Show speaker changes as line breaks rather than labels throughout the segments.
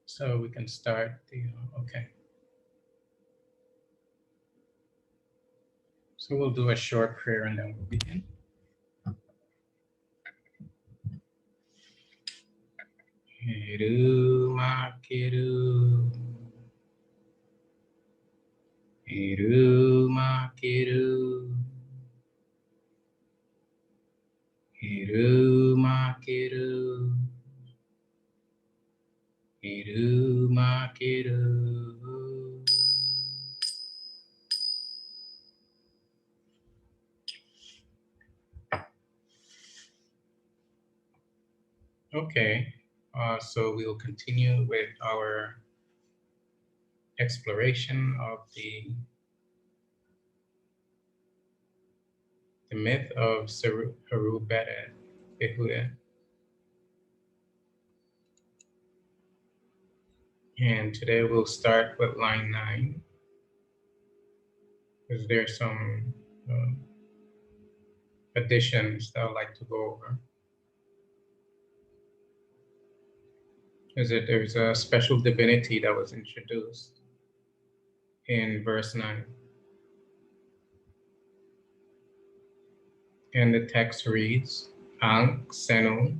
So we can start the, okay. So we'll do a short prayer and then we'll begin. Heru makiru, Heru makiru, Heru makiru, Heru makiru. Okay, so we'll continue with our exploration of the myth of Heru Behudet. And today we'll start with line 9, because there's some additions that I'd like to go over. Is that there's a special divinity that was introduced in verse 9. And the text reads, Ankh Senu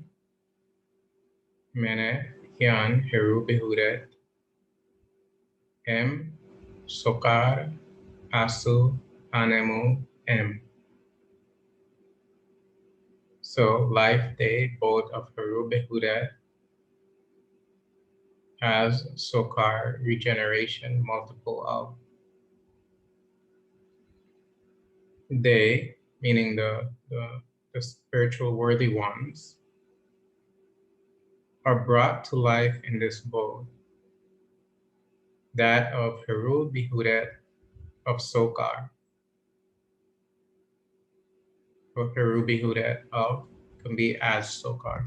Mene Hyang Heru Behudet M Sokar Asu Anemu M. So life day both of Heru Behudet as Sokar regeneration multiple of. They, meaning the spiritual worthy ones, are brought to life in this boat, that of Heru Behudet of Sokar, or Heru Behudet of can be as Sokar,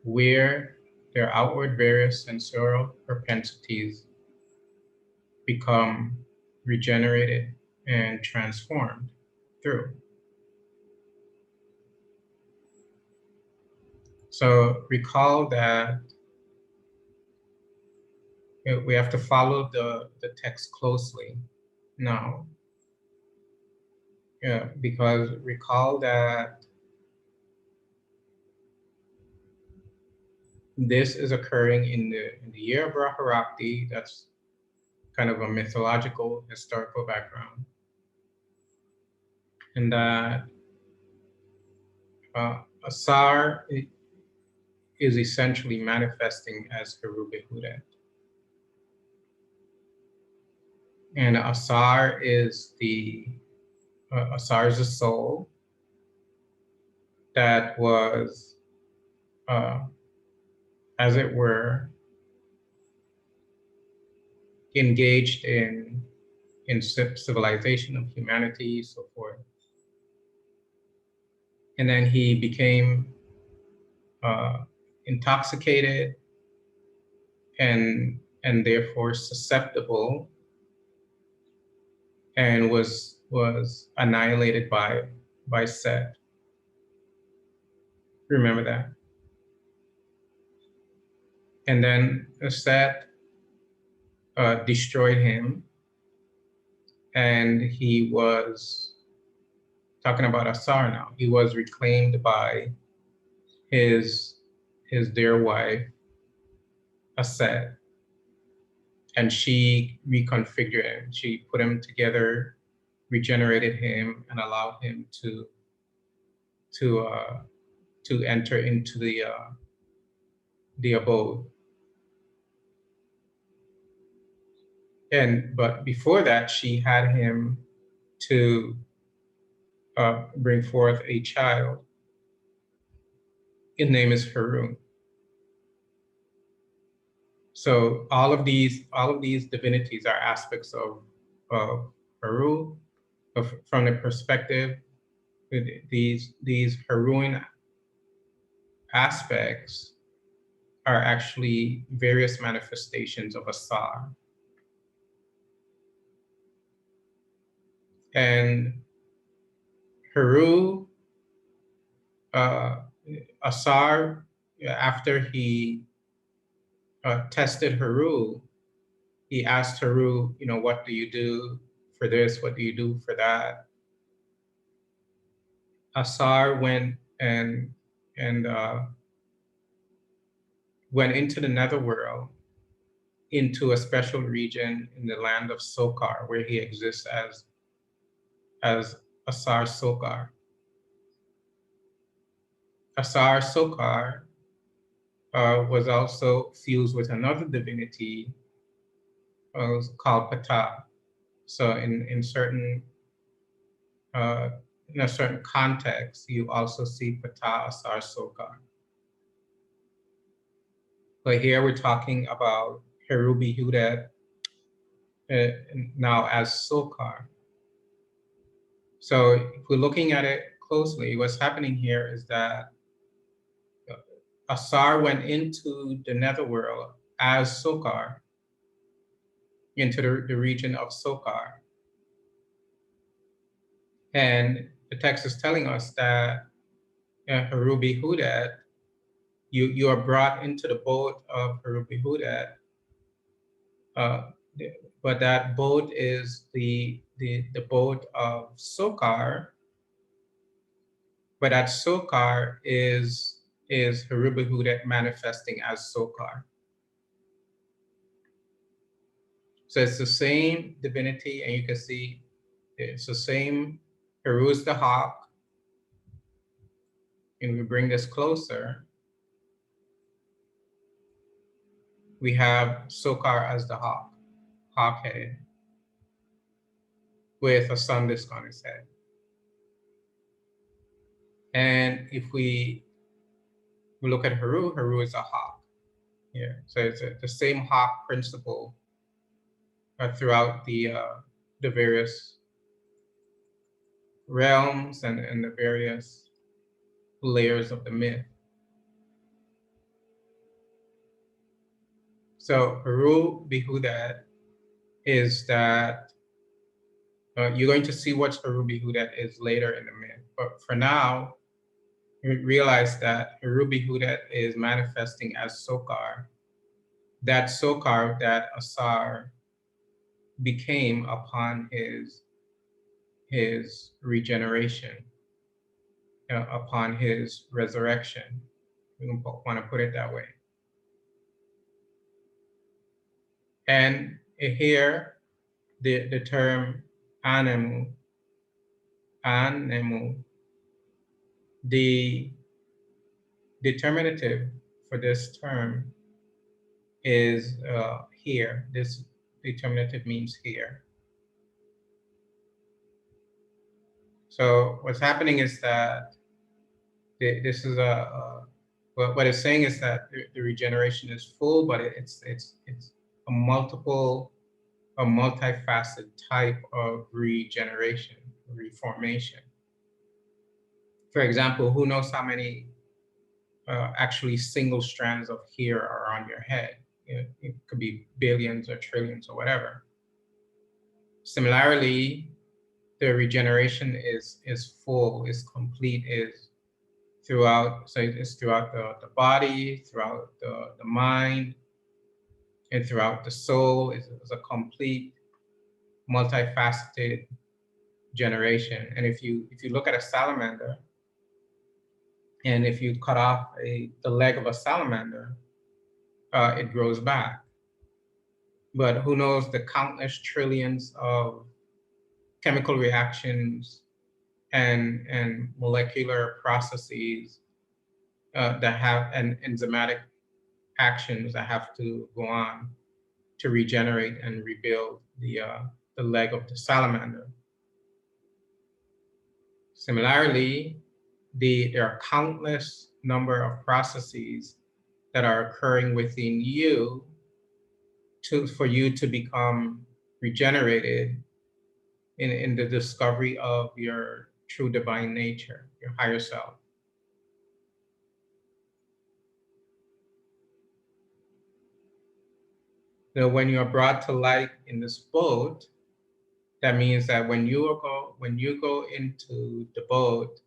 where their outward various sensorial propensities become regenerated and transformed through. So recall that we have to follow the text closely now. Yeah, because recall that this is occurring in the year of Raharakti. That's kind of a mythological, historical background. And that Asar is essentially manifesting as Heru Behudet. And Asar is Asar is a soul that was, as it were, engaged in civilization of humanity, so forth. And then he became intoxicated and therefore susceptible, and was annihilated by Set. Remember that. And then Set destroyed him, and he was talking about Asar now. He was reclaimed by his dear wife, Aset, and she reconfigured him. She put him together, regenerated him, and allowed him to enter into the abode. But before that, she had him to bring forth a child. His name is Heru. So all of these divinities are aspects of Heru, from the perspective, these Heruin aspects are actually various manifestations of Asar. And Heru Asar, after he tested Heru, he asked Heru, what do you do for this? What do you do for that? Asar went and went into the netherworld, into a special region in the land of Sokar, where he exists as Asar Sokar. Asar Sokar was also fused with another divinity called Ptah. So in certain in a certain context, you also see Ptah Asar Sokar. But here we're talking about Heru Behudet now as Sokar. So if we're looking at it closely, what's happening here is that Asar went into the netherworld as Sokar, into the region of Sokar. And the text is telling us that Heru Behudet, you are brought into the boat of Heru Behudet, but that boat is the boat of Sokar, but that Sokar is Heru Behudet manifesting as Sokar. So it's the same divinity, and you can see it's the same. Heru is the hawk, and we bring this closer. We have Sokar as the hawk head, with a sun disk on his head. And if we look at Heru is a hawk. Yeah, so it's the same hawk principle throughout the various realms and the various layers of the myth. So Heru Behudet is that you're going to see what Heru Behudet is later in the myth. But for now, you realize that Heru Behudet is manifesting as Sokar. That Sokar that Asar became upon his regeneration, upon his resurrection. We want to put it that way. And here, the term anemu, the determinative for this term is here. This determinative means here. So what's happening is that this is what it's saying is that the regeneration is full, but it's a multifaceted type of regeneration, reformation. For example, who knows how many actually single strands of hair are on your head? It could be billions or trillions or whatever. Similarly, the regeneration is full, is complete, is throughout. So it's throughout the body, throughout the mind, and throughout the soul. It's a complete, multifaceted generation. And if you look at a salamander, and if you cut off the leg of a salamander, it grows back. But who knows the countless trillions of chemical reactions and molecular processes that have, and enzymatic actions that have to go on to regenerate and rebuild the leg of the salamander. Similarly, there are countless number of processes that are occurring within you for you to become regenerated in the discovery of your true divine nature, your higher self. So when you're brought to light in this boat, that means that when you go into the boat,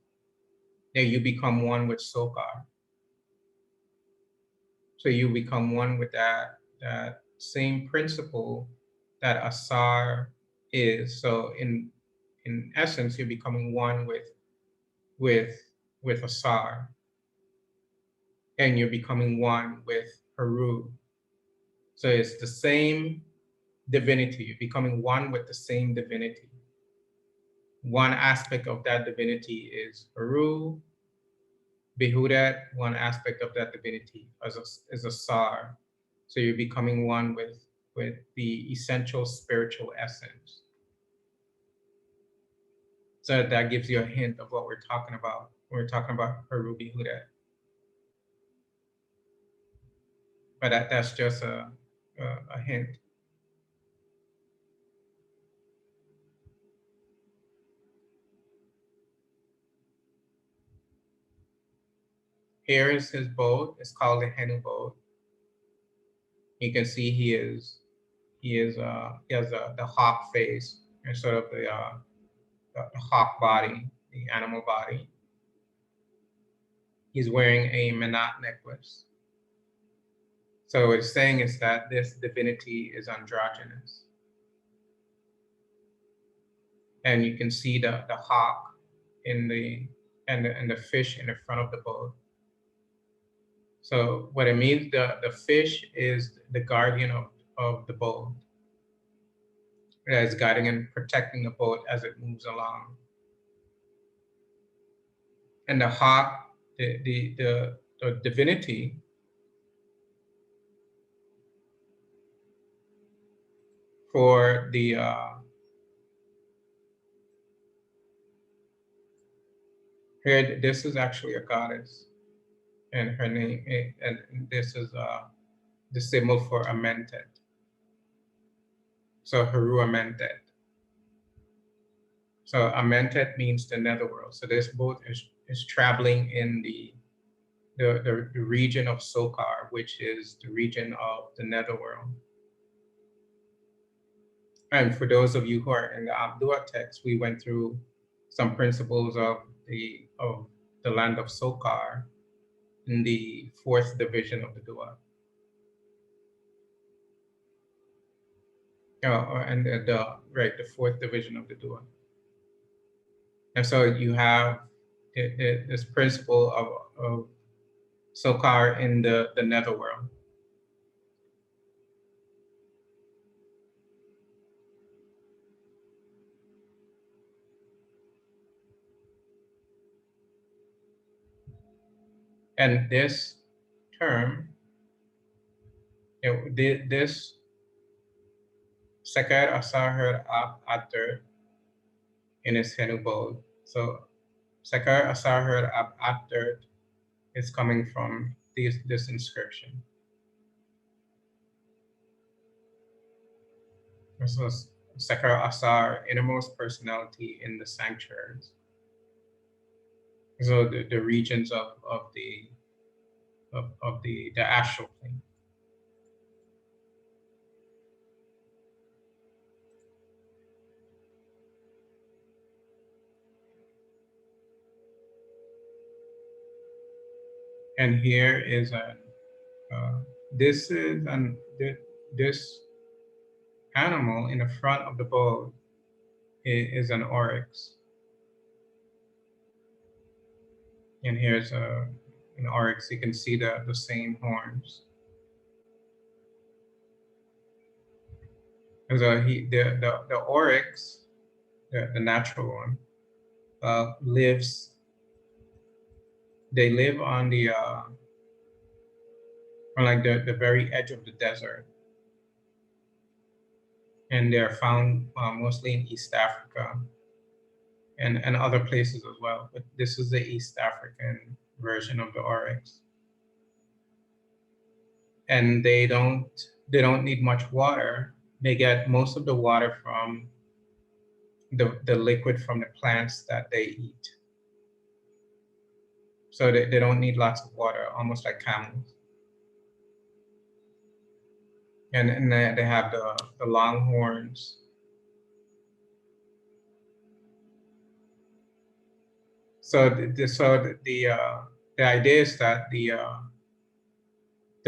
then you become one with Sokar. So you become one with that same principle that Asar is. So in essence, you're becoming one with with Asar, and you're becoming one with Heru. So it's the same divinity. You're becoming one with the same divinity. One aspect of that divinity is Heru Behudet. One aspect of that divinity is Asar. So you're becoming one with the essential spiritual essence. So that gives you a hint of what we're talking about when we're talking about Heru Behudet. But that's just a hint. Here is his boat. It's called the Heru boat. You can see he has the hawk face and sort of the hawk body, the animal body. He's wearing a Menat necklace. So what it's saying is that this divinity is androgynous. And you can see the hawk and the fish in the front of the boat. So what it means, the fish is the guardian of the boat. That is guiding and protecting the boat as it moves along. And the hawk, the divinity, for the here, this is actually a goddess, and her name, and this is the symbol for Amentet. So Heru Amentet. So Amentet means the netherworld. So this boat is traveling in the region of Sokar, which is the region of the netherworld. And for those of you who are in the Abdua text, we went through some principles of the land of Sokar in the fourth division of the Dua. And the fourth division of the Dua. And so you have this principle of Sokar in the netherworld. And this term, this Sekar Asahar Ab Ater in his Henubod. So Sekar Asahar Ab Ater is coming from this inscription. This was Sekar Asar, innermost personality in the sanctuaries. So the regions of the astral plane. And here is this animal in the front of the boat is an oryx. And here's an oryx. You can see the same horns. And so the oryx, the natural one, lives. They live on like the very edge of the desert, and they're found mostly in East Africa and other places as well. But this is the East African version of the oryx, and they don't need much water. They get most of the water from the liquid from the plants that they eat. So they don't need lots of water, almost like camels. And they have the long horns. So the idea is that the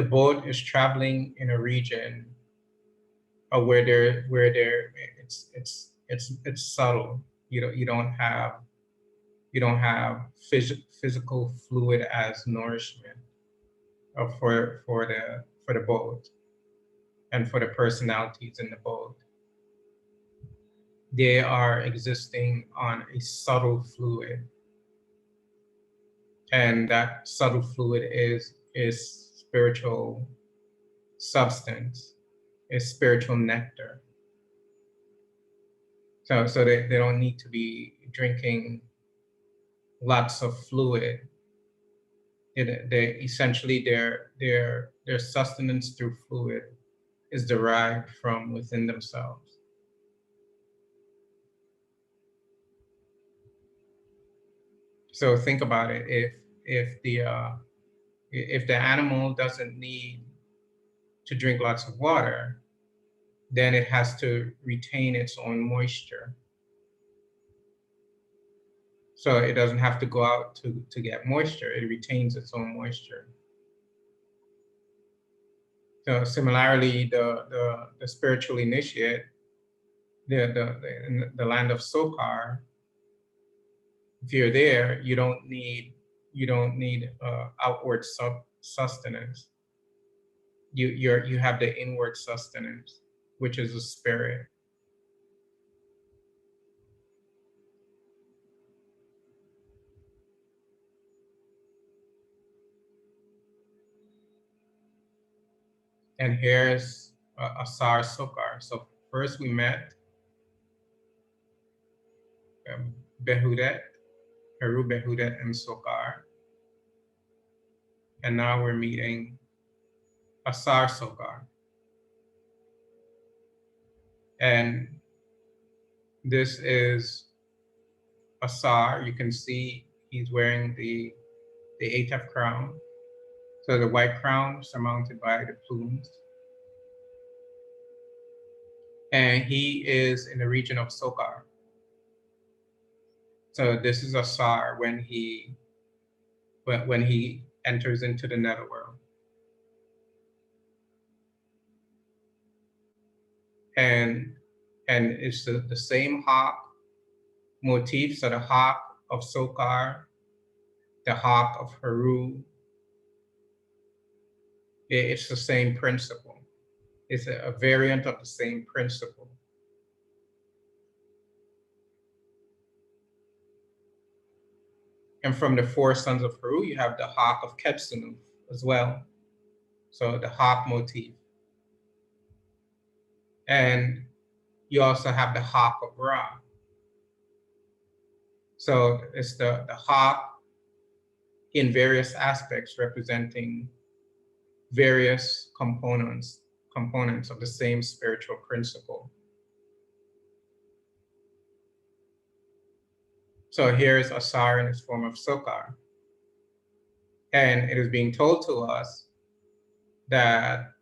boat is traveling in a region where it's subtle. You don't have physical fluid as nourishment for the boat and for the personalities in the boat. They are existing on a subtle fluid, and that subtle fluid is spiritual substance, is spiritual nectar. So they don't need to be drinking lots of fluid. They essentially their sustenance through fluid is derived from within themselves. So think about it. If the animal doesn't need to drink lots of water, then it has to retain its own moisture. So it doesn't have to go out to get moisture. It retains its own moisture. So similarly, the spiritual initiate, in the land of Sokar, if you're there, you don't need outward sustenance. You have the inward sustenance, which is the spirit. And here's Asar Sokar. So first we met Behudet, Heru Behudet and Sokar. And now we're meeting Asar Sokar. And this is Asar. You can see he's wearing the Atef crown. So the white crown surmounted by the plumes. And he is in the region of Sokar. So this is Asar when he enters into the netherworld. And it's the same hawk motif. So the hawk of Sokar, the hawk of Heru, it's the same principle. It's a variant of the same principle. And from the four sons of Heru, you have the hawk of Kepsunu as well. So the hawk motif. And you also have the hawk of Ra. So it's the hawk in various aspects representing various components of the same spiritual principle. So here's Asar in its form of Sokar. And it is being told to us that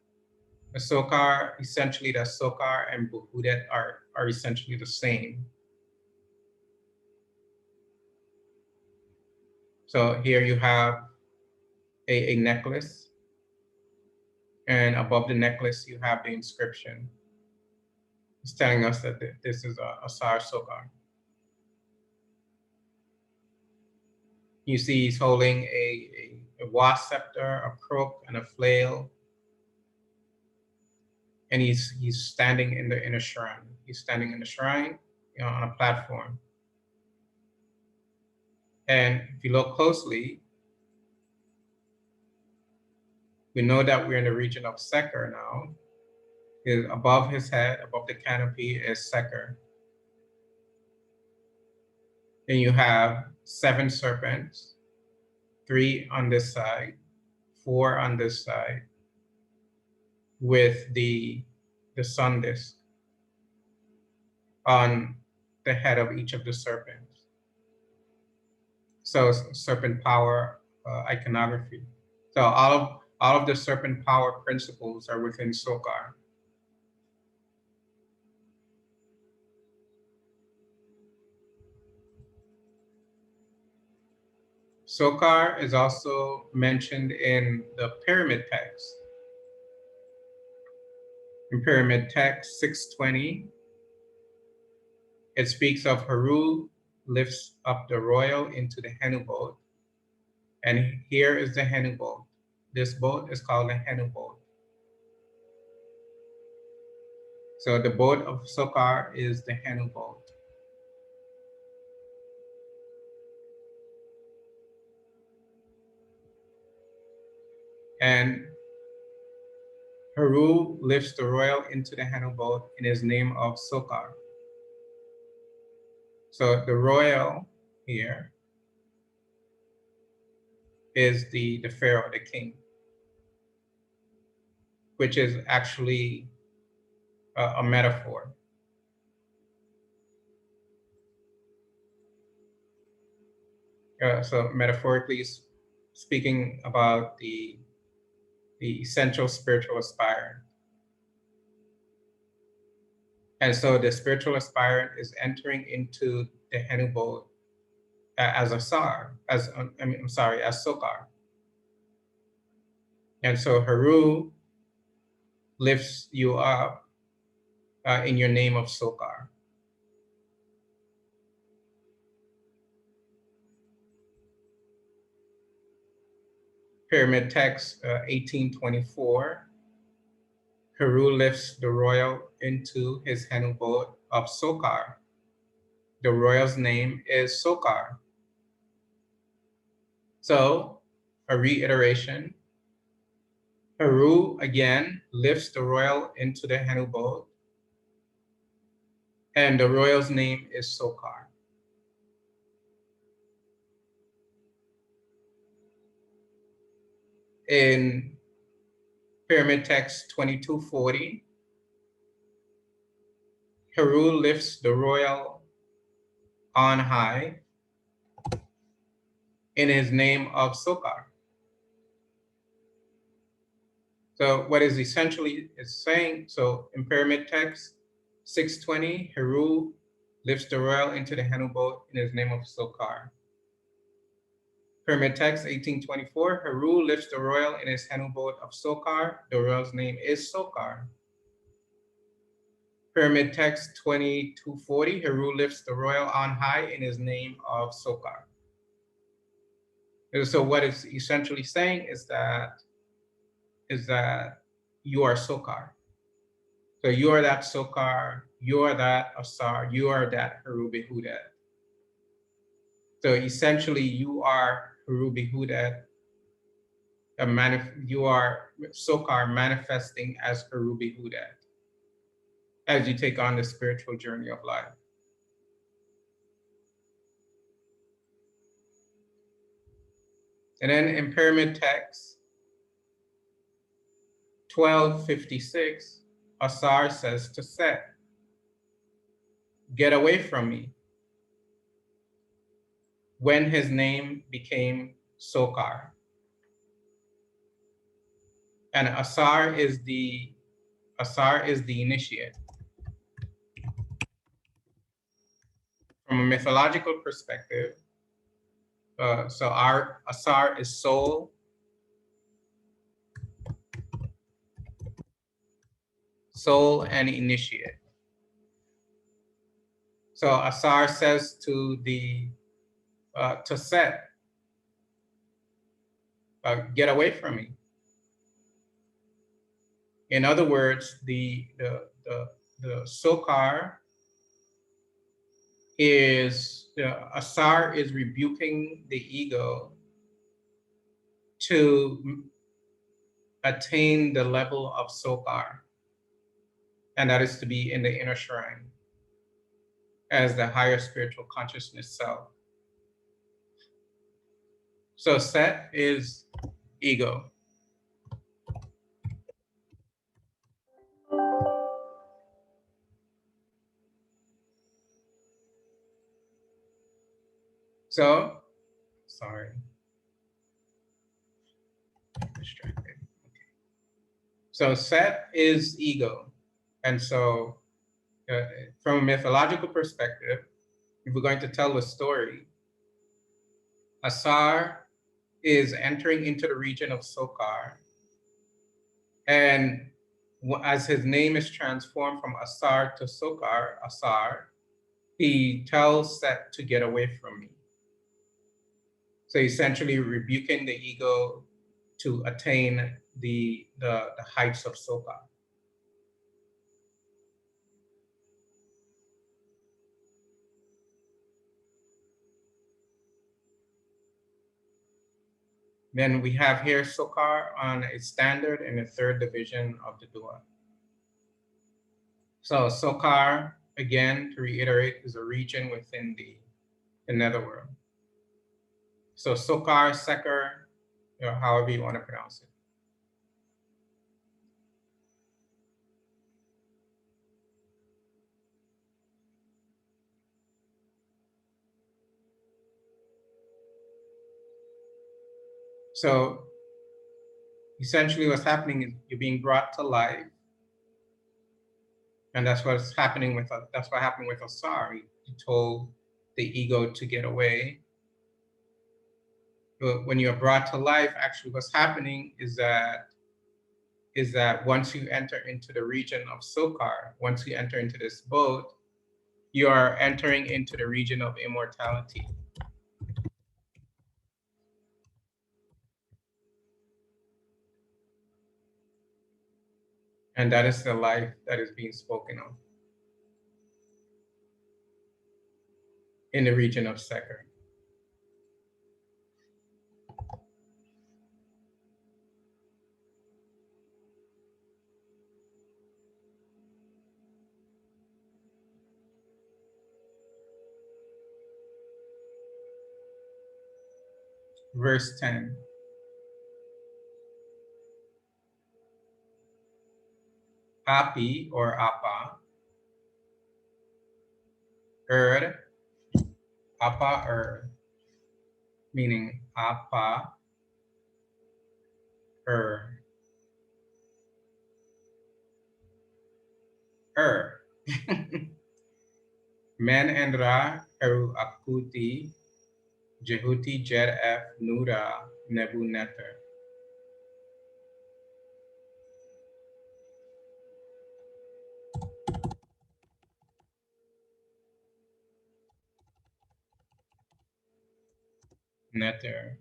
the Sokar, essentially the Sokar and Behudet are essentially the same. So here you have a necklace, and above the necklace you have the inscription. It's telling us that this is a Asar Sokar. You see he's holding a wasp scepter, a crook, and a flail. And he's standing in a shrine. He's standing in the shrine, on a platform. And if you look closely, we know that we're in the region of Seker now. Above his head, above the canopy, is Seker. And you have 7 serpents, 3 on this side, 4 on this side, with the sun disk on the head of each of the serpents. So serpent power iconography. So all of the serpent power principles are within Sokar. Sokar is also mentioned in the pyramid text. In pyramid text 620, it speaks of Heru lifts up the royal into the Henu boat. And here is the Henu boat. This boat is called the Henu boat. So the boat of Sokar is the Henu boat. And Heru lifts the royal into the Henu boat in his name of Sokar. So the royal here is the pharaoh, the king, which is actually a metaphor. So metaphorically speaking about the essential spiritual aspirant. And so the spiritual aspirant is entering into the Henu boat as a Sar, as Sokar. And so Heru lifts you up in your name of Sokar. Pyramid text 1824, Heru lifts the royal into his Henu boat of Sokar. The royal's name is Sokar. So, a reiteration, Heru again lifts the royal into the Henu boat, and the royal's name is Sokar. In pyramid text 2240, Heru lifts the royal on high in his name of Sokar. So what is essentially is saying, so in pyramid text 620, Heru lifts the royal into the Henu boat in his name of Sokar. Pyramid text 1824, Heru lifts the royal in his Henu boat of Sokar. The royal's name is Sokar. Pyramid text 2240, Heru lifts the royal on high in his name of Sokar. So what it's essentially saying is that you are Sokar. So you are that Sokar, you are that Asar, you are that Heru Behudet. So essentially you are Heru Behudet, you are Sokar manifesting as Heru Behudet as you take on the spiritual journey of life. And then in pyramid text 1256, Asar says to Set, get away from me, when his name became Sokar. And Asar is the initiate. From a mythological perspective, so our Asar is soul, and initiate. So Asar says to to Set, get away from me. In other words, the Sokar is, Asar is rebuking the ego to attain the level of Sokar, and that is to be in the inner shrine as the higher spiritual consciousness self. So Set is ego. So, sorry, distracted. Okay. So Set is ego. And so from a mythological perspective, if we're going to tell a story, Asar is entering into the region of Sokar. And as his name is transformed from Asar to Sokar, Asar, he tells Set to get away from me. So essentially rebuking the ego to attain the heights of Sokar. Then we have here Sokar on a standard in the third division of the Dua. So Sokar, again, to reiterate, is a region within the netherworld. So Sokar, Sekar, however you want to pronounce it. So essentially what's happening is you're being brought to life. And that's what's happening with, that's what happened with Asar. He told the ego to get away. But when you're brought to life, actually what's happening is that once you enter into the region of Sokar, once you enter into this boat, you are entering into the region of immortality. And that is the life that is being spoken of in the region of Sekar. Verse 10. Api or Apa, Apa, meaning Apa, Men and Ra, Heru Akuti, Jehuti Jer F Nura, Nebu Neter. Neter.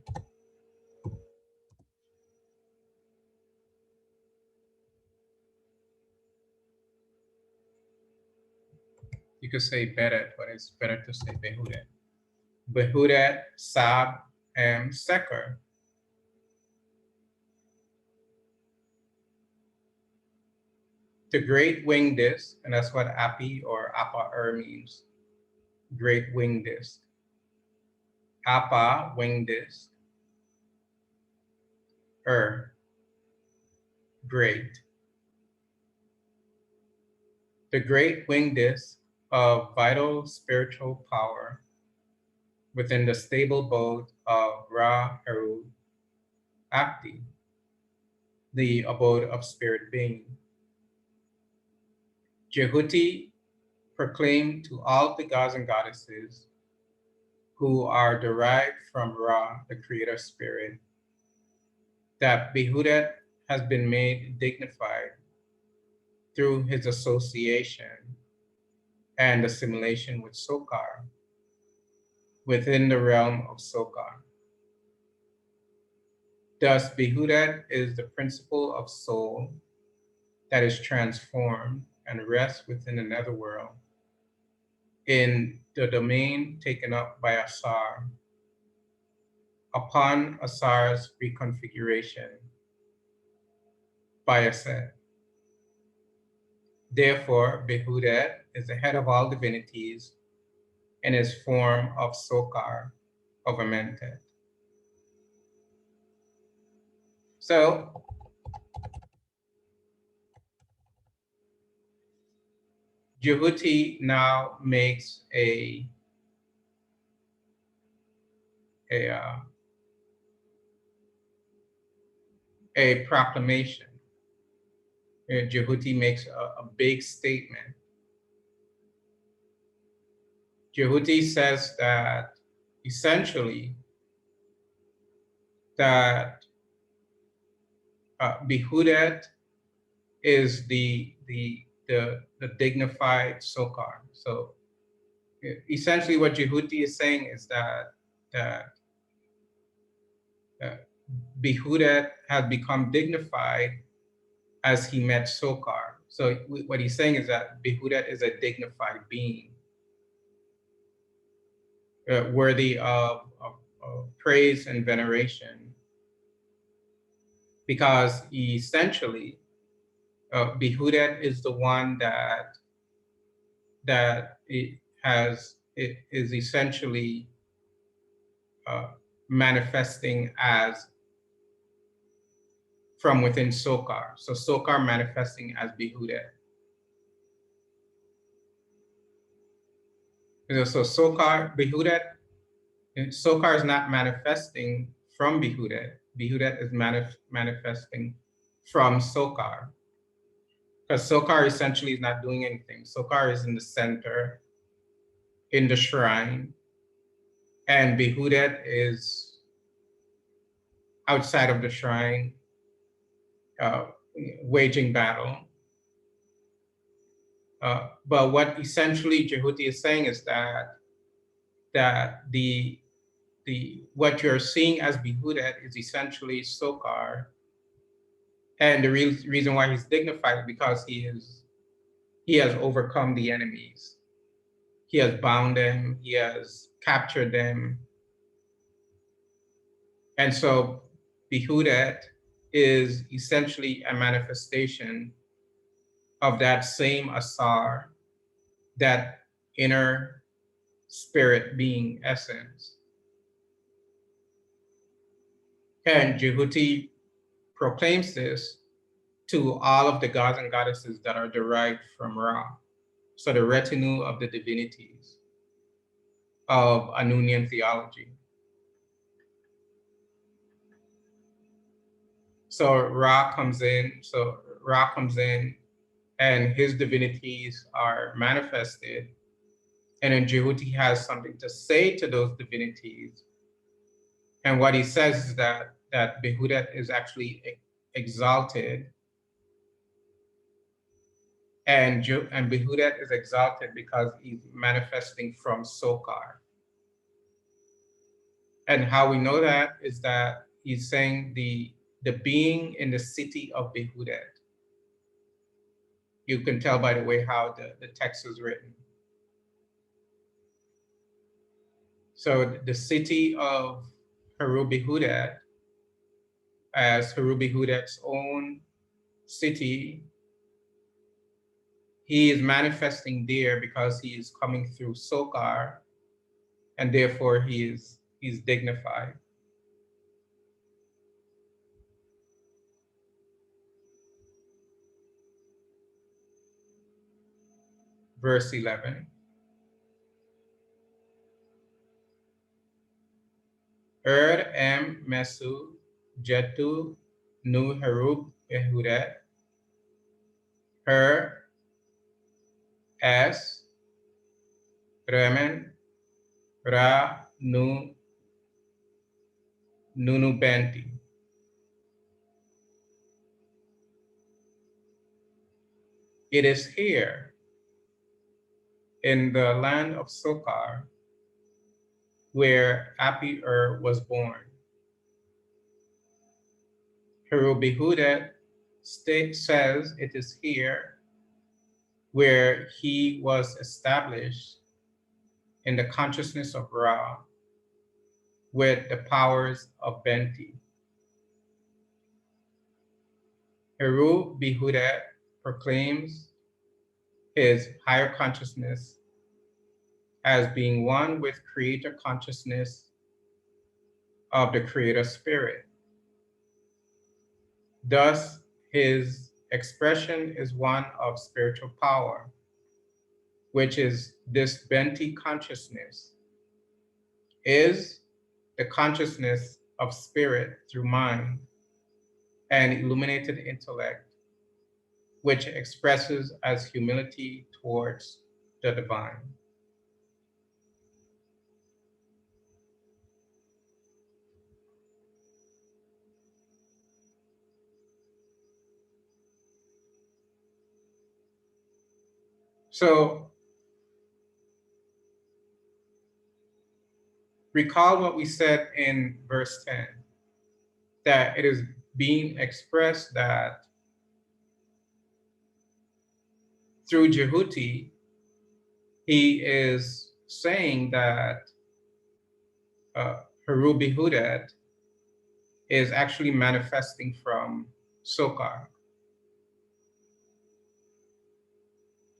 You could say Beret, but it's better to say Behudet. Behudet, Sab, and Sekar. The great wing disc, and that's what Api or Apa means. Great wing disc. Apa, wing disc. Great. The great wing disc of vital spiritual power within the stable boat of Ra Heru Akti, the abode of spirit being. Jehuti proclaimed to all the gods and goddesses who are derived from Ra, the creator spirit, that Behudet has been made dignified through his association and assimilation with Sokar within the realm of Sokar. Thus, Behudet is the principle of soul that is transformed and rests within the netherworld in the domain taken up by Asar. Upon Asar's reconfiguration by Aset. Therefore, Behudet is the head of all divinities in his form of Sokar, of Amentet. So, Jehuti now makes a proclamation. Jehuti makes a big statement. Jehuti says that essentially that Behudet is the dignified Sokar. So essentially, what Jehuti is saying is that Behudet had become dignified as he met Sokar. So what he's saying is that Behudet is a dignified being, worthy of praise and veneration, because essentially Behudet is the one that it is essentially manifesting as from within Sokar. So Sokar manifesting as Behudet. So Behudet, Sokar is not manifesting from Behudet. Behudet is manifesting from Sokar. Because Sokar essentially is not doing anything. Sokar is in the center, in the shrine, and Behudet is outside of the shrine, uh, waging battle. But what essentially Jehuti is saying is that the what you're seeing as Behudet is essentially Sokar, and the reason why he's dignified is because he has overcome the enemies. He has bound them. He has captured them. And so Behudet is essentially a manifestation of that same Asar, that inner spirit being essence. And Jehuti proclaims this to all of the gods and goddesses that are derived from Ra. So the retinue of the divinities of Anunian theology. So Ra comes in, and his divinities are manifested. And then Jehuti has something to say to those divinities. And what he says is that Behudet is actually exalted, and Behudet is exalted because he's manifesting from Sokar. And how we know that is that he's saying the being in the city of Behudet. You can tell by the way how the text is written. So the city of Heru Behudet, as Heru Behudet's own city, he is manifesting there because he is coming through Sokar, and therefore he's dignified. Verse 11. Mesu Jetu Nu Heru Behudet Her Es Remen Ra Nu Nunu Benti. It is here in the land of Sokar where Api was born. Heru Behudet says it is here where he was established in the consciousness of Ra with the powers of Benti. Heru Behudet proclaims his higher consciousness as being one with creator consciousness of the creator spirit. Thus, his expression is one of spiritual power, which is this Benti consciousness, is the consciousness of spirit through mind and illuminated intellect, which expresses as humility towards the divine. So recall what we said in verse 10, that it is being expressed that through Jehuti, he is saying that Heru Behudet is actually manifesting from Sokar.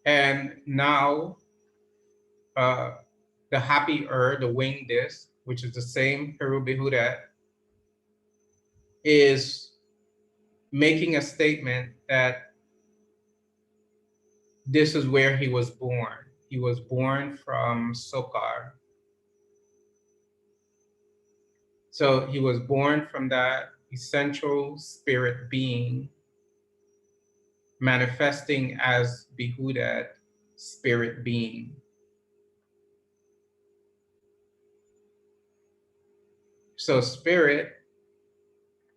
And now the happy the winged disc, which is the same Heru Behudet, is making a statement that this is where he was born. He was born from Sokar. So he was born from that essential spirit being manifesting as Behudet spirit being. So spirit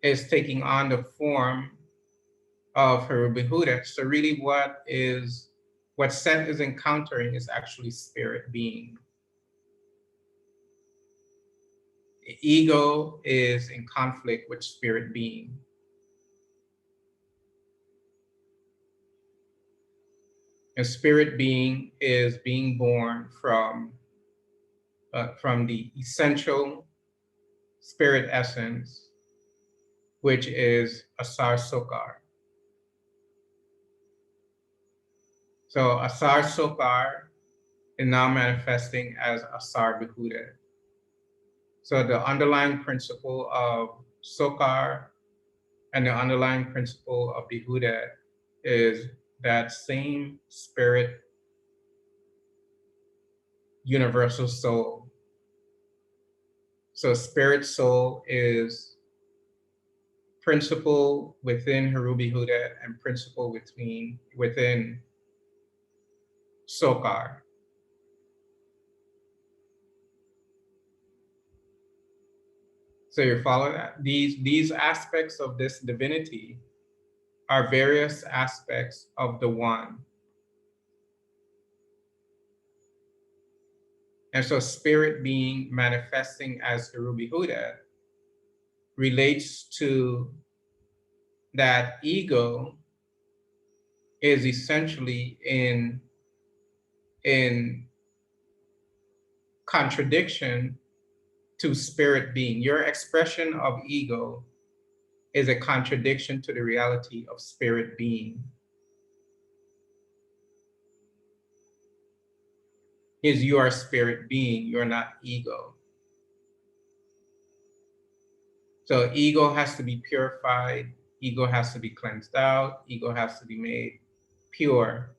is taking on the form of Heru Behudet. So really what Seth is encountering is actually spirit being. Ego is in conflict with spirit being. And spirit being is being born from the essential spirit essence, which is Asar Sokar. So Asar Sokar is now manifesting as Asar Behudet. So the underlying principle of Sokar and the underlying principle of Behudet is that same spirit universal soul. So spirit soul is principle within Heru Behudet and principle within Sokar. So you follow that? These aspects of this divinity are various aspects of the one. And so spirit being manifesting as Heru Behudet relates to that ego is essentially in contradiction to spirit being. Your expression of ego is a contradiction to the reality of spirit being. Is you are spirit being, you're not ego. So ego has to be purified, ego has to be cleansed out, ego has to be made pure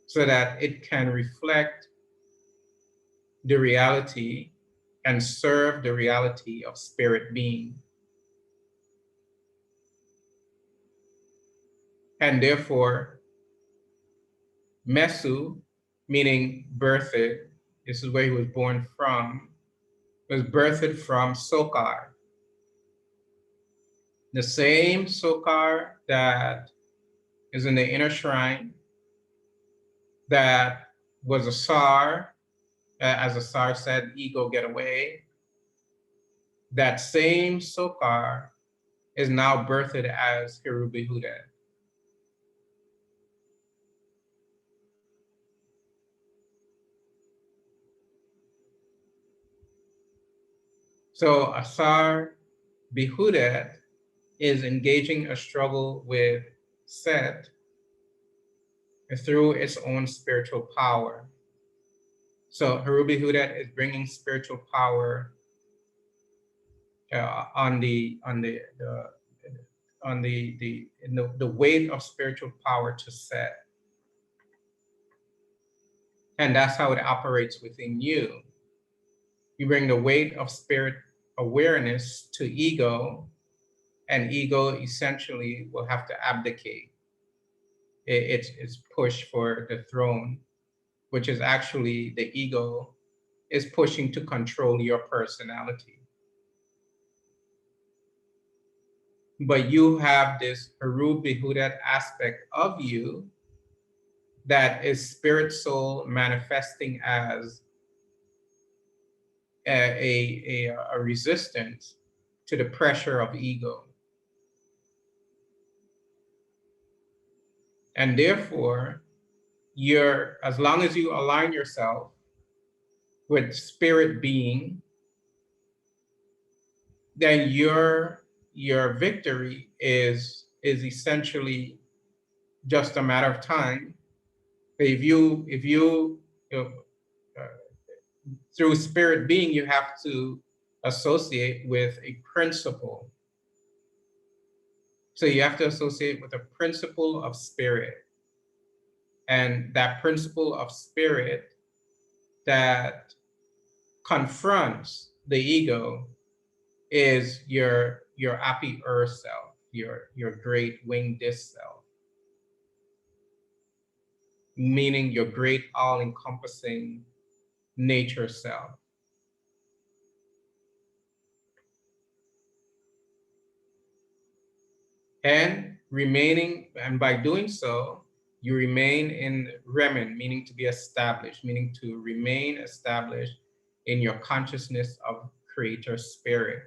so that it can reflect the reality and serve the reality of spirit being. And therefore, Mesu, meaning birthed, this is where he was born from, was birthed from Sokar. The same Sokar that is in the inner shrine, that was Asar, as Asar said, ego get away. That same Sokar is now birthed as Heru Behudet. So Asar Behudet is engaging a struggle with Set through its own spiritual power. So Heru Behudet is bringing spiritual power on the weight of spiritual power to Set, and that's how it operates within you. You bring the weight of spirit awareness to ego, and ego essentially will have to abdicate. It's push for the throne, which is actually the ego is pushing to control your personality. But you have this Heru Behudet aspect of you that is spirit soul manifesting as a resistance to the pressure of ego. And therefore, as long as you align yourself with spirit being, then your victory is essentially just a matter of time. If you know, uh, through spirit being, you have to associate with a principle. So you have to associate with a principle of spirit. And that principle of spirit that confronts the ego is your happy earth self, your great winged disc self, meaning your great all-encompassing nature self. And by doing so, you remain in remen, meaning to be established, meaning to remain established in your consciousness of creator spirit.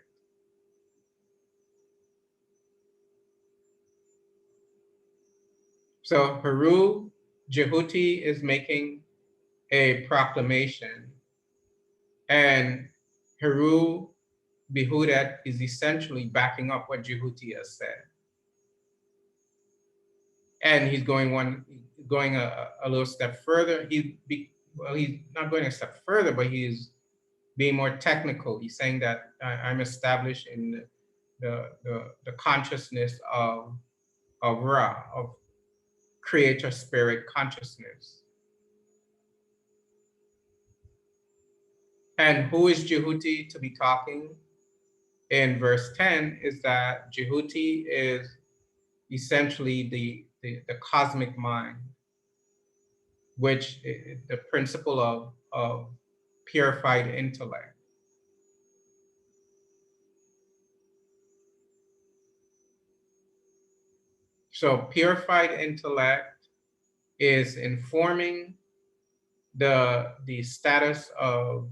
So Heru Jehuti is making a proclamation, and Heru Behudet is essentially backing up what Jehuti has said. And he's going a little step further. He's not going a step further, but he's being more technical. He's saying that I'm established in the consciousness of Ra, of creator spirit consciousness. And who is Jehuti to be talking? In verse 10 is that Jehuti is essentially the cosmic mind, which is the principle of purified intellect. So purified intellect is informing the status of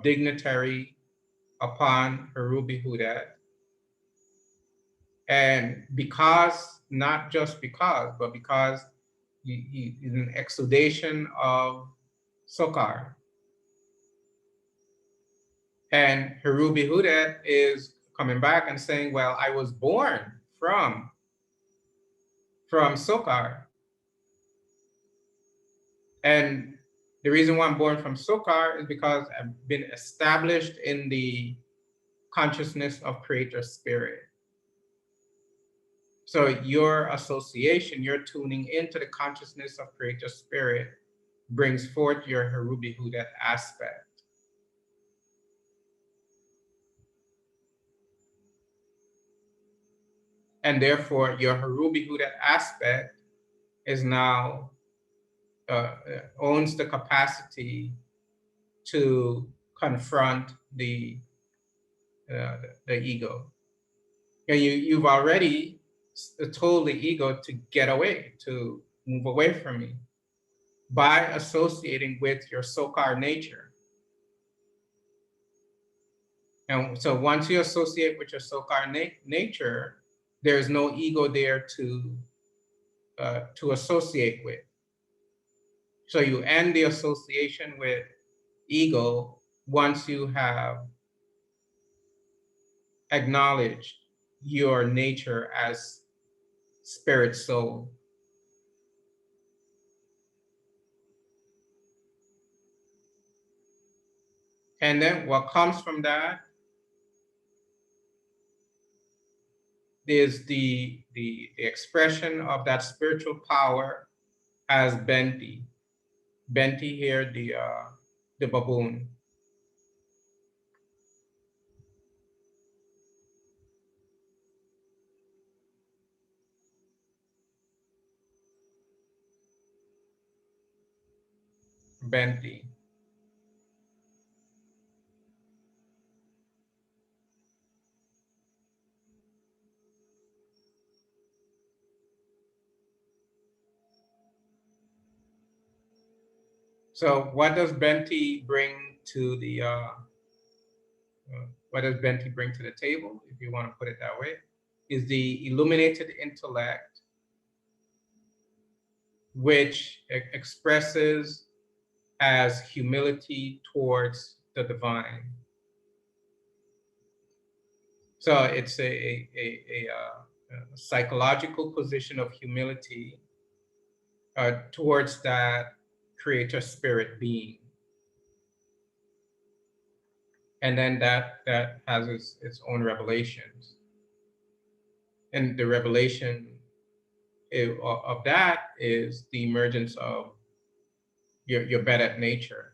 dignitary upon Heru Behudet. And because, not just because, but because he is an exudation of Sokar. And Heru Behudet is coming back and saying, well, I was born from Sokar. And the reason why I'm born from Sokar is because I've been established in the consciousness of creator spirit. So your association, your tuning into the consciousness of creator spirit brings forth your Heru Behudet aspect. And therefore your Heru Behudet aspect is now owns the capacity to confront the ego. And you've already told the ego to get away, to move away from me by associating with your Sokar nature. And so once you associate with your Sokar nature, there's no ego there to associate with. So you end the association with ego once you have acknowledged your nature as spirit soul. And then what comes from that is the expression of that spiritual power as Benti. Benti here, the baboon. Benti. So what does Benti bring to the what does Benti bring to the table, if you want to put it that way, is the illuminated intellect, which expresses as humility towards the divine. So it's a psychological position of humility towards that creator spirit being. And then that has its own revelations. And the revelation of that is the emergence of your better nature.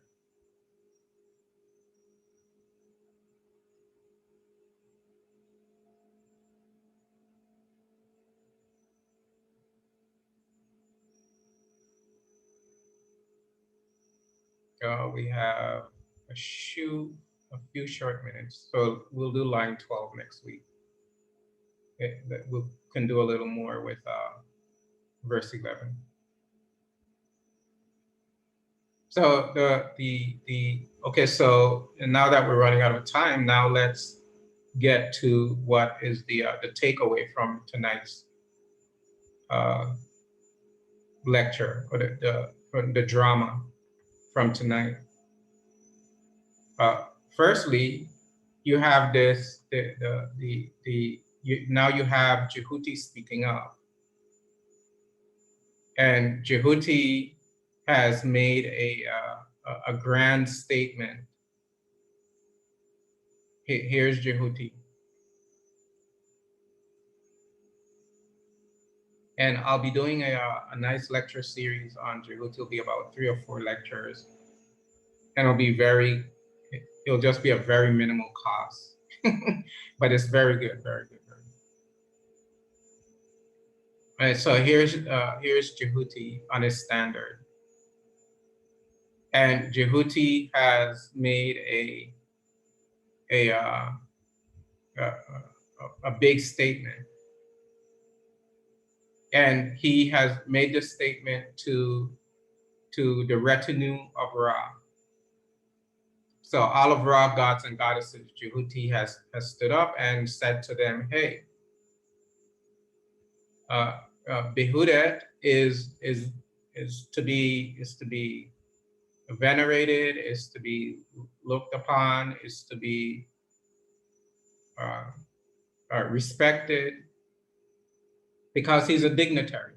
We have a few short minutes, so we'll do line 12 next week. We can do a little more with verse 11. So okay, so and now that we're running out of time, now let's get to what is the takeaway from tonight's lecture, or the drama from tonight. Firstly, you have this now you have Jehuti speaking up, and Jehuti has made a grand statement. Here's Jehuti. And I'll be doing a nice lecture series on Jehuti. It'll be about 3 or 4 lectures. And it'll just be a very minimal cost. But it's very good, very good, very good. All right, so here's Jehuti on his standard. And Jehuti has made a big statement. And he has made this statement to the retinue of Ra. So all of Ra gods and goddesses, Jehuti has stood up and said to them, hey, Behudet is to be venerated, is to be looked upon, is to be respected, because he's a dignitary.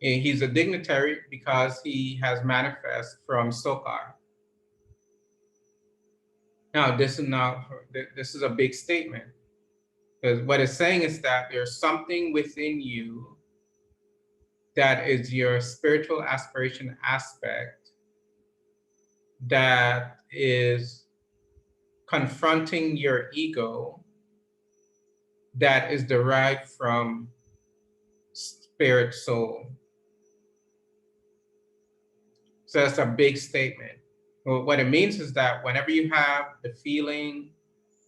And he's a dignitary because he has manifest from Sokar. Now, this is a big statement, because what it's saying is that there's something within you that is your spiritual aspiration aspect that is confronting your ego, that is derived from spirit soul. So that's a big statement. Well, what it means is that whenever you have the feeling,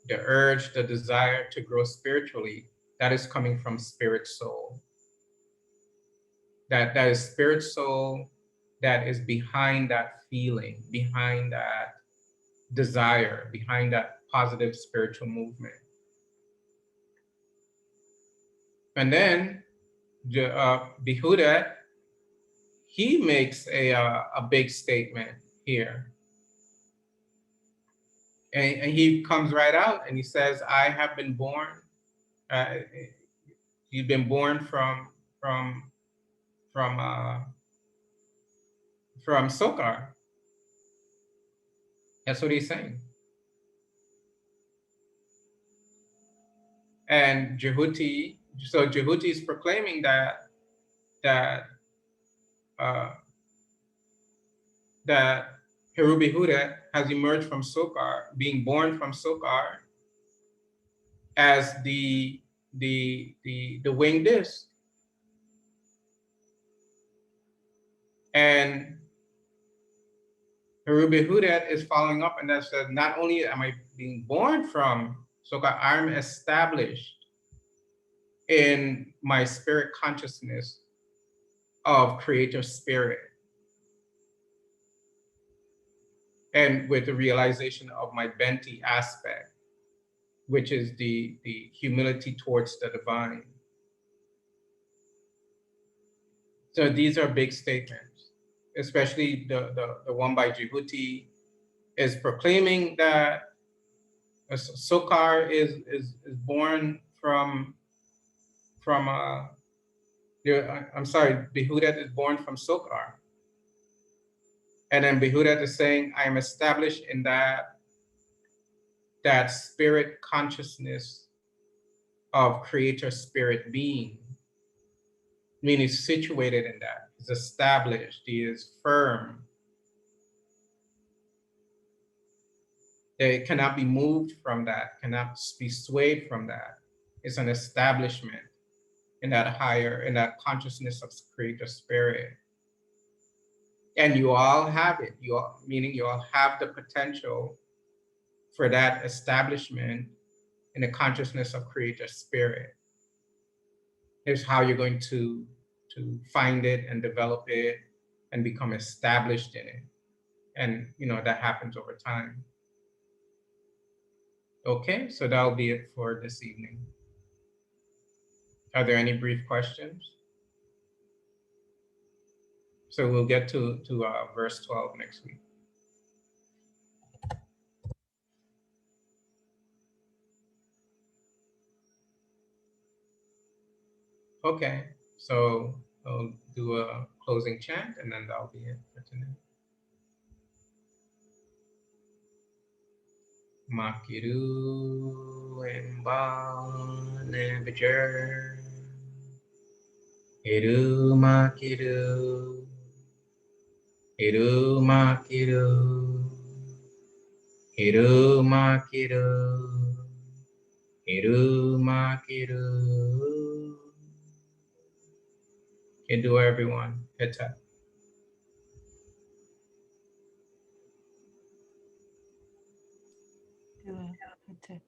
the urge, the desire to grow spiritually, that is coming from spirit soul. That is spirit soul that is behind that feeling, behind that desire, behind that positive spiritual movement. And then Behudet, he makes a big statement here. And he comes right out and he says, I have been born, you've been born from Sokar. That's what he's saying. And Jehuti is proclaiming that Heru Behudet has emerged from Sokar, being born from Sokar, as the winged disc. And Heru Behudet is following up, and that says, not only am I being born from Sokar, I'm established in my spirit consciousness of creator spirit. and with the realization of my Benti aspect, which is the humility towards the divine. So these are big statements, especially the one by Djibouti is proclaiming that Sokar is born from I'm sorry, Behudet is born from Sokar. And then Behudet is saying, I am established in that spirit consciousness of creator spirit being. I mean, he's situated in that. He's established. He is firm. It cannot be moved from that, cannot be swayed from that. It's an establishment in that higher, in that consciousness of creator spirit. And you all have it. You all, meaning you all have the potential for that establishment in the consciousness of creator spirit. Here's how you're going to find it and develop it and become established in it. And that happens over time. Okay, so that'll be it for this evening. Are there any brief questions? So we'll get to verse 12 next week. Okay, so I'll do a closing chant and then that'll be it for tonight. Makiru emba nevajer. Heru makiru. Heru makiru. Heru makiru. Heru makiru. Hindu everyone. Heta.
Heta.